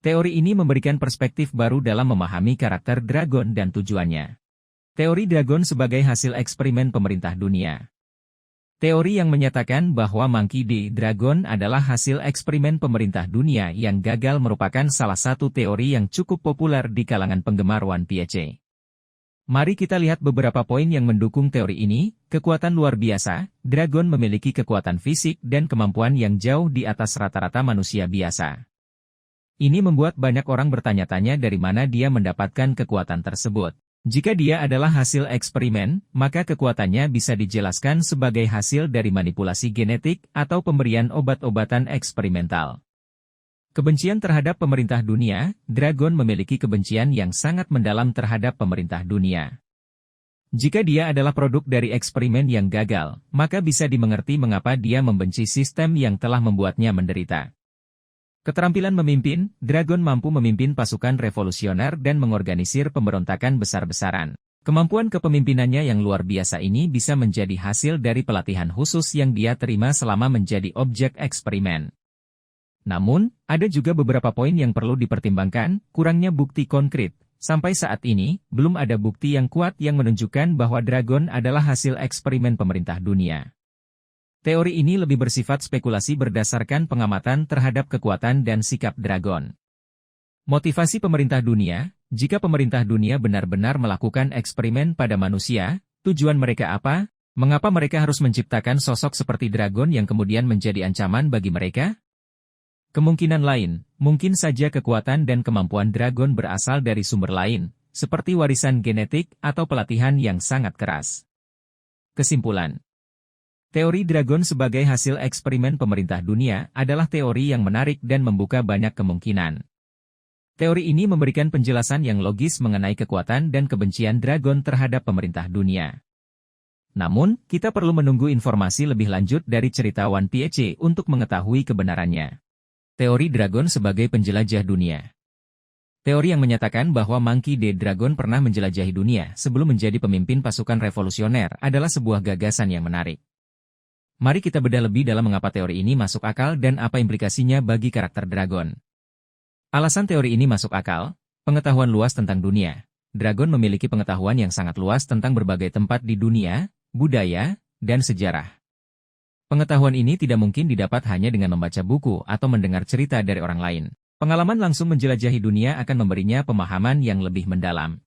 Teori ini memberikan perspektif baru dalam memahami karakter Dragon dan tujuannya. Teori Dragon sebagai hasil eksperimen pemerintah dunia. Teori yang menyatakan bahwa Monkey D. Dragon adalah hasil eksperimen pemerintah dunia yang gagal merupakan salah satu teori yang cukup populer di kalangan penggemar One Piece. Mari kita lihat beberapa poin yang mendukung teori ini. Kekuatan luar biasa, Dragon memiliki kekuatan fisik dan kemampuan yang jauh di atas rata-rata manusia biasa. Ini membuat banyak orang bertanya-tanya dari mana dia mendapatkan kekuatan tersebut. Jika dia adalah hasil eksperimen, maka kekuatannya bisa dijelaskan sebagai hasil dari manipulasi genetik atau pemberian obat-obatan eksperimental. Kebencian terhadap pemerintah dunia, Dragon memiliki kebencian yang sangat mendalam terhadap pemerintah dunia. Jika dia adalah produk dari eksperimen yang gagal, maka bisa dimengerti mengapa dia membenci sistem yang telah membuatnya menderita. Keterampilan memimpin, Dragon mampu memimpin pasukan revolusioner dan mengorganisir pemberontakan besar-besaran. Kemampuan kepemimpinannya yang luar biasa ini bisa menjadi hasil dari pelatihan khusus yang dia terima selama menjadi objek eksperimen. Namun, ada juga beberapa poin yang perlu dipertimbangkan, kurangnya bukti konkret. Sampai saat ini, belum ada bukti yang kuat yang menunjukkan bahwa Dragon adalah hasil eksperimen pemerintah dunia. Teori ini lebih bersifat spekulasi berdasarkan pengamatan terhadap kekuatan dan sikap Dragon. Motivasi pemerintah dunia, jika pemerintah dunia benar-benar melakukan eksperimen pada manusia, tujuan mereka apa? Mengapa mereka harus menciptakan sosok seperti Dragon yang kemudian menjadi ancaman bagi mereka? Kemungkinan lain, mungkin saja kekuatan dan kemampuan Dragon berasal dari sumber lain, seperti warisan genetik atau pelatihan yang sangat keras. Kesimpulan. Teori Dragon sebagai hasil eksperimen pemerintah dunia adalah teori yang menarik dan membuka banyak kemungkinan. Teori ini memberikan penjelasan yang logis mengenai kekuatan dan kebencian Dragon terhadap pemerintah dunia. Namun, kita perlu menunggu informasi lebih lanjut dari cerita One Piece untuk mengetahui kebenarannya. Teori Dragon sebagai penjelajah dunia. Teori yang menyatakan bahwa Monkey D. Dragon pernah menjelajahi dunia sebelum menjadi pemimpin pasukan revolusioner adalah sebuah gagasan yang menarik. Mari kita bedah lebih dalam mengapa teori ini masuk akal dan apa implikasinya bagi karakter Dragon. Alasan teori ini masuk akal, pengetahuan luas tentang dunia. Dragon memiliki pengetahuan yang sangat luas tentang berbagai tempat di dunia, budaya, dan sejarah. Pengetahuan ini tidak mungkin didapat hanya dengan membaca buku atau mendengar cerita dari orang lain. Pengalaman langsung menjelajahi dunia akan memberinya pemahaman yang lebih mendalam.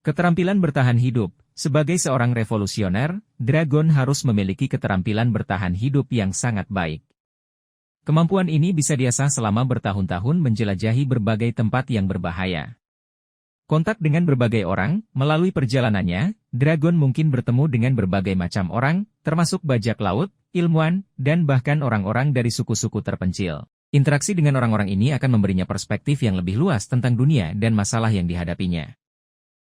Keterampilan bertahan hidup. Sebagai seorang revolusioner, Dragon harus memiliki keterampilan bertahan hidup yang sangat baik. Kemampuan ini bisa diasah selama bertahun-tahun menjelajahi berbagai tempat yang berbahaya. Kontak dengan berbagai orang, melalui perjalanannya, Dragon mungkin bertemu dengan berbagai macam orang, termasuk bajak laut, ilmuwan, dan bahkan orang-orang dari suku-suku terpencil. Interaksi dengan orang-orang ini akan memberinya perspektif yang lebih luas tentang dunia dan masalah yang dihadapinya.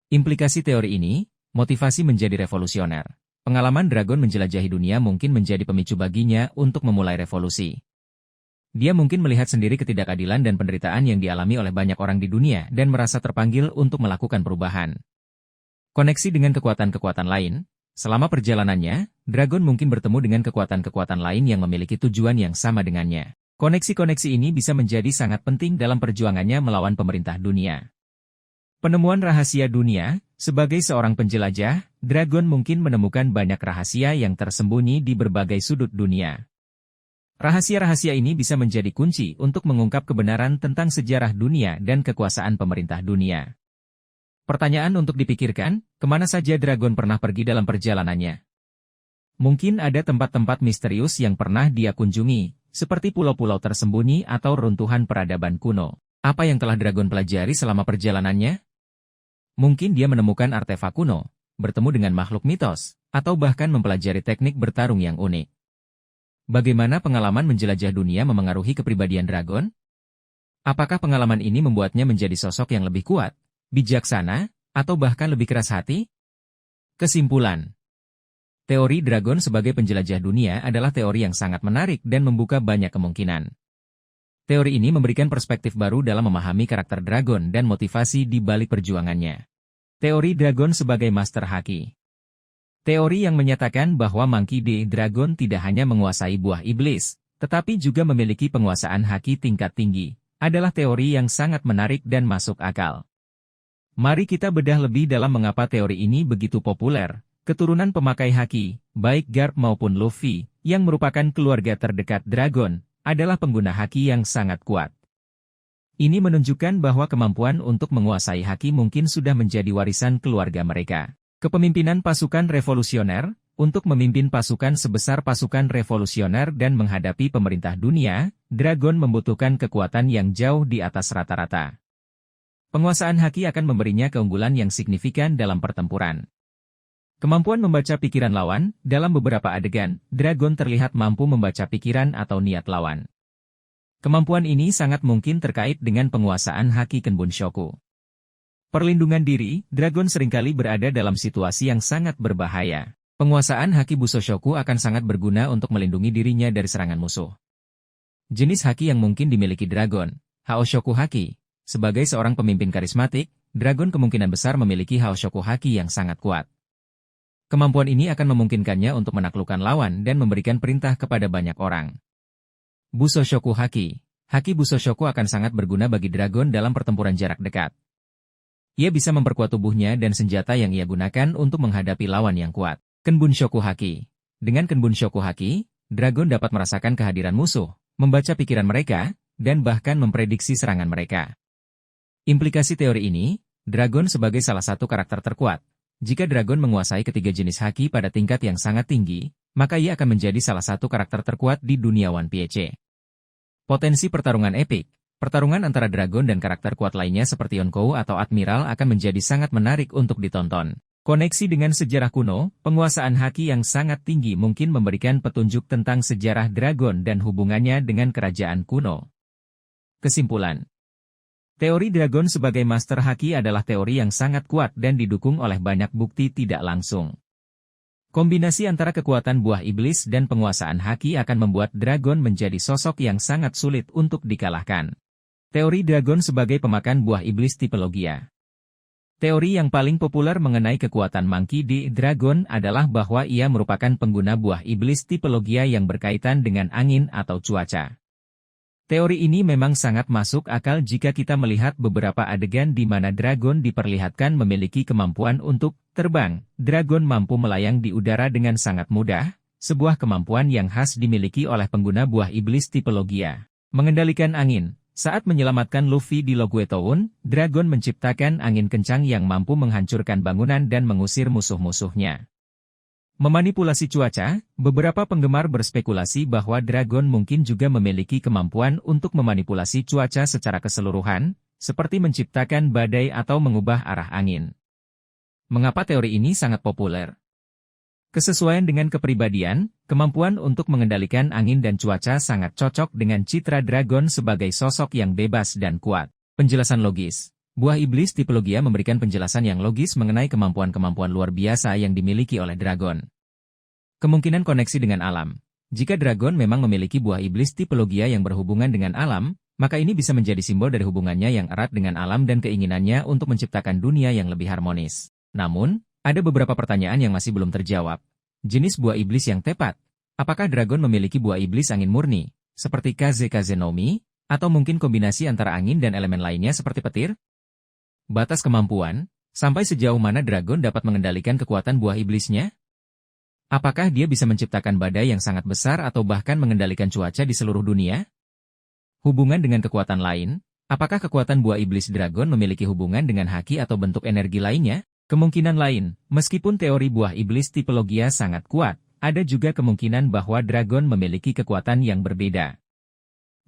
Implikasi teori ini, motivasi menjadi revolusioner. Pengalaman Dragon menjelajahi dunia mungkin menjadi pemicu baginya untuk memulai revolusi. Dia mungkin melihat sendiri ketidakadilan dan penderitaan yang dialami oleh banyak orang di dunia dan merasa terpanggil untuk melakukan perubahan. Koneksi dengan kekuatan-kekuatan lain. Selama perjalanannya, Dragon mungkin bertemu dengan kekuatan-kekuatan lain yang memiliki tujuan yang sama dengannya. Koneksi-koneksi ini bisa menjadi sangat penting dalam perjuangannya melawan pemerintah dunia. Penemuan rahasia dunia. Sebagai seorang penjelajah, Dragon mungkin menemukan banyak rahasia yang tersembunyi di berbagai sudut dunia. Rahasia-rahasia ini bisa menjadi kunci untuk mengungkap kebenaran tentang sejarah dunia dan kekuasaan pemerintah dunia. Pertanyaan untuk dipikirkan, kemana saja Dragon pernah pergi dalam perjalanannya? Mungkin ada tempat-tempat misterius yang pernah dia kunjungi, seperti pulau-pulau tersembunyi atau runtuhan peradaban kuno. Apa yang telah Dragon pelajari selama perjalanannya? Mungkin dia menemukan artefak kuno, bertemu dengan makhluk mitos, atau bahkan mempelajari teknik bertarung yang unik. Bagaimana pengalaman menjelajah dunia memengaruhi kepribadian Dragon? Apakah pengalaman ini membuatnya menjadi sosok yang lebih kuat, bijaksana, atau bahkan lebih keras hati? Kesimpulan. Teori Dragon sebagai penjelajah dunia adalah teori yang sangat menarik dan membuka banyak kemungkinan. Teori ini memberikan perspektif baru dalam memahami karakter Dragon dan motivasi di balik perjuangannya. Teori Dragon sebagai Master Haki. Teori yang menyatakan bahwa Monkey D. Dragon tidak hanya menguasai buah iblis, tetapi juga memiliki penguasaan haki tingkat tinggi, adalah teori yang sangat menarik dan masuk akal. Mari kita bedah lebih dalam mengapa teori ini begitu populer. Keturunan pemakai haki, baik Garp maupun Luffy, yang merupakan keluarga terdekat Dragon, adalah pengguna haki yang sangat kuat. Ini menunjukkan bahwa kemampuan untuk menguasai haki mungkin sudah menjadi warisan keluarga mereka. Kepemimpinan pasukan revolusioner, untuk memimpin pasukan sebesar pasukan revolusioner dan menghadapi pemerintah dunia, Dragon membutuhkan kekuatan yang jauh di atas rata-rata. Penguasaan haki akan memberinya keunggulan yang signifikan dalam pertempuran. Kemampuan membaca pikiran lawan, dalam beberapa adegan, Dragon terlihat mampu membaca pikiran atau niat lawan. Kemampuan ini sangat mungkin terkait dengan penguasaan haki Kenbunshoku. Perlindungan diri, Dragon seringkali berada dalam situasi yang sangat berbahaya. Penguasaan haki Busoshoku akan sangat berguna untuk melindungi dirinya dari serangan musuh. Jenis haki yang mungkin dimiliki Dragon, Haoshoku Haki. Sebagai seorang pemimpin karismatik, Dragon kemungkinan besar memiliki Haoshoku Haki yang sangat kuat. Kemampuan ini akan memungkinkannya untuk menaklukkan lawan dan memberikan perintah kepada banyak orang. Busoshoku Haki. Haki Busoshoku akan sangat berguna bagi Dragon dalam pertempuran jarak dekat. Ia bisa memperkuat tubuhnya dan senjata yang ia gunakan untuk menghadapi lawan yang kuat. Kenbunshoku Haki. Dengan Kenbunshoku Haki, Dragon dapat merasakan kehadiran musuh, membaca pikiran mereka, dan bahkan memprediksi serangan mereka. Implikasi teori ini, Dragon sebagai salah satu karakter terkuat. Jika Dragon menguasai ketiga jenis haki pada tingkat yang sangat tinggi, maka ia akan menjadi salah satu karakter terkuat di dunia One Piece. Potensi pertarungan epik. Pertarungan antara Dragon dan karakter kuat lainnya seperti Yonkou atau Admiral akan menjadi sangat menarik untuk ditonton. Koneksi dengan sejarah kuno, penguasaan haki yang sangat tinggi mungkin memberikan petunjuk tentang sejarah Dragon dan hubungannya dengan kerajaan kuno. Kesimpulan. Teori Dragon sebagai Master Haki adalah teori yang sangat kuat dan didukung oleh banyak bukti tidak langsung. Kombinasi antara kekuatan buah iblis dan penguasaan haki akan membuat Dragon menjadi sosok yang sangat sulit untuk dikalahkan. Teori Dragon sebagai pemakan buah iblis tipe Logia. Teori yang paling populer mengenai kekuatan Monkey D. Dragon adalah bahwa ia merupakan pengguna buah iblis tipe Logia yang berkaitan dengan angin atau cuaca. Teori ini memang sangat masuk akal jika kita melihat beberapa adegan di mana Dragon diperlihatkan memiliki kemampuan untuk terbang. Dragon mampu melayang di udara dengan sangat mudah, sebuah kemampuan yang khas dimiliki oleh pengguna buah iblis tipe Logia. Mengendalikan angin. Saat menyelamatkan Luffy di Logwe Town, Dragon menciptakan angin kencang yang mampu menghancurkan bangunan dan mengusir musuh-musuhnya. Memanipulasi cuaca, beberapa penggemar berspekulasi bahwa Dragon mungkin juga memiliki kemampuan untuk memanipulasi cuaca secara keseluruhan, seperti menciptakan badai atau mengubah arah angin. Mengapa teori ini sangat populer? Kesesuaian dengan kepribadian, kemampuan untuk mengendalikan angin dan cuaca sangat cocok dengan citra Dragon sebagai sosok yang bebas dan kuat. Penjelasan logis. Buah iblis tipe Logia memberikan penjelasan yang logis mengenai kemampuan-kemampuan luar biasa yang dimiliki oleh Dragon. Kemungkinan koneksi dengan alam. Jika Dragon memang memiliki buah iblis tipe Logia yang berhubungan dengan alam, maka ini bisa menjadi simbol dari hubungannya yang erat dengan alam dan keinginannya untuk menciptakan dunia yang lebih harmonis. Namun, ada beberapa pertanyaan yang masih belum terjawab. Jenis buah iblis yang tepat. Apakah Dragon memiliki buah iblis angin murni, seperti Kaze-Kaze no Mi, atau mungkin kombinasi antara angin dan elemen lainnya seperti petir? Batas kemampuan, sampai sejauh mana Dragon dapat mengendalikan kekuatan buah iblisnya? Apakah dia bisa menciptakan badai yang sangat besar atau bahkan mengendalikan cuaca di seluruh dunia? Hubungan dengan kekuatan lain, apakah kekuatan buah iblis Dragon memiliki hubungan dengan haki atau bentuk energi lainnya? Kemungkinan lain, meskipun teori buah iblis tipe Logia sangat kuat, ada juga kemungkinan bahwa Dragon memiliki kekuatan yang berbeda.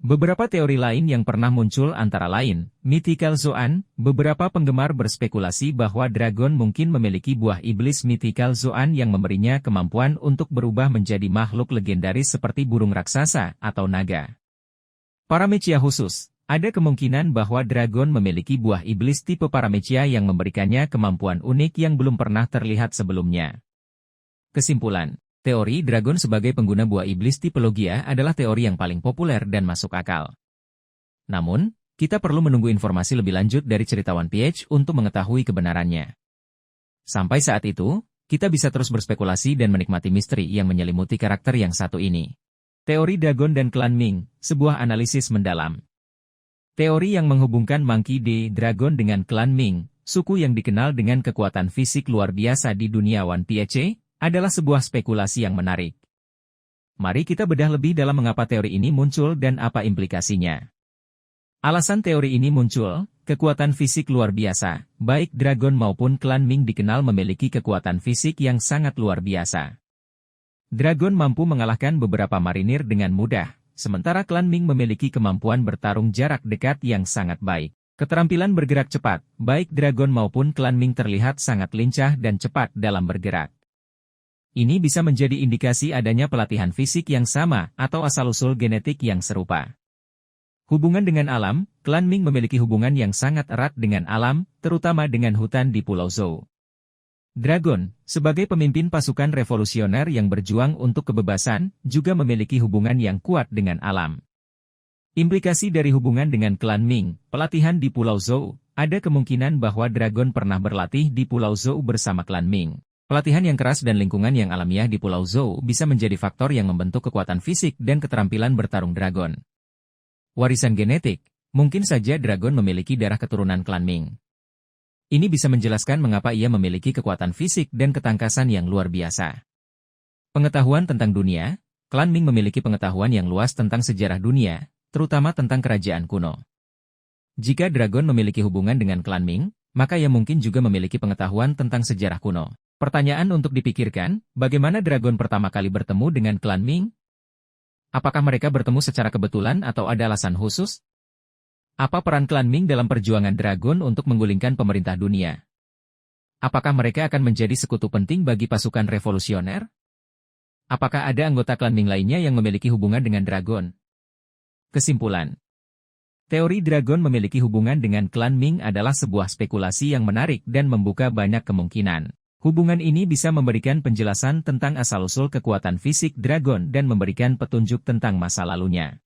Beberapa teori lain yang pernah muncul antara lain, Mythical Zoan, beberapa penggemar berspekulasi bahwa dragon mungkin memiliki buah iblis Mythical Zoan yang memberinya kemampuan untuk berubah menjadi makhluk legendaris seperti burung raksasa atau naga. Paramecia khusus, ada kemungkinan bahwa dragon memiliki buah iblis tipe paramecia yang memberikannya kemampuan unik yang belum pernah terlihat sebelumnya. Kesimpulan. Teori dragon sebagai pengguna buah iblis tipe Logia adalah teori yang paling populer dan masuk akal. Namun, kita perlu menunggu informasi lebih lanjut dari cerita One Piece untuk mengetahui kebenarannya. Sampai saat itu, kita bisa terus berspekulasi dan menikmati misteri yang menyelimuti karakter yang satu ini. Teori Dragon dan Klan Ming, sebuah analisis mendalam. Teori yang menghubungkan Monkey D. Dragon dengan Klan Ming, suku yang dikenal dengan kekuatan fisik luar biasa di dunia One Piece, adalah sebuah spekulasi yang menarik. Mari kita bedah lebih dalam mengapa teori ini muncul dan apa implikasinya. Alasan teori ini muncul, kekuatan fisik luar biasa, baik Dragon maupun Klan Ming dikenal memiliki kekuatan fisik yang sangat luar biasa. Dragon mampu mengalahkan beberapa marinir dengan mudah, sementara Klan Ming memiliki kemampuan bertarung jarak dekat yang sangat baik. Keterampilan bergerak cepat, baik Dragon maupun Klan Ming terlihat sangat lincah dan cepat dalam bergerak. Ini bisa menjadi indikasi adanya pelatihan fisik yang sama atau asal-usul genetik yang serupa. Hubungan dengan alam, Klan Ming memiliki hubungan yang sangat erat dengan alam, terutama dengan hutan di Pulau Zou. Dragon, sebagai pemimpin pasukan revolusioner yang berjuang untuk kebebasan, juga memiliki hubungan yang kuat dengan alam. Implikasi dari hubungan dengan Klan Ming, pelatihan di Pulau Zou, ada kemungkinan bahwa Dragon pernah berlatih di Pulau Zou bersama Klan Ming. Pelatihan yang keras dan lingkungan yang alamiah di Pulau Zou bisa menjadi faktor yang membentuk kekuatan fisik dan keterampilan bertarung Dragon. Warisan genetik, mungkin saja Dragon memiliki darah keturunan Klan Ming. Ini bisa menjelaskan mengapa ia memiliki kekuatan fisik dan ketangkasan yang luar biasa. Pengetahuan tentang dunia, Klan Ming memiliki pengetahuan yang luas tentang sejarah dunia, terutama tentang kerajaan kuno. Jika Dragon memiliki hubungan dengan Klan Ming, maka ia mungkin juga memiliki pengetahuan tentang sejarah kuno. Pertanyaan untuk dipikirkan, bagaimana Dragon pertama kali bertemu dengan Klan Ming? Apakah mereka bertemu secara kebetulan atau ada alasan khusus? Apa peran Klan Ming dalam perjuangan Dragon untuk menggulingkan pemerintah dunia? Apakah mereka akan menjadi sekutu penting bagi pasukan revolusioner? Apakah ada anggota Klan Ming lainnya yang memiliki hubungan dengan Dragon? Kesimpulan. Teori Dragon memiliki hubungan dengan Klan Ming adalah sebuah spekulasi yang menarik dan membuka banyak kemungkinan. Hubungan ini bisa memberikan penjelasan tentang asal-usul kekuatan fisik Dragon dan memberikan petunjuk tentang masa lalunya.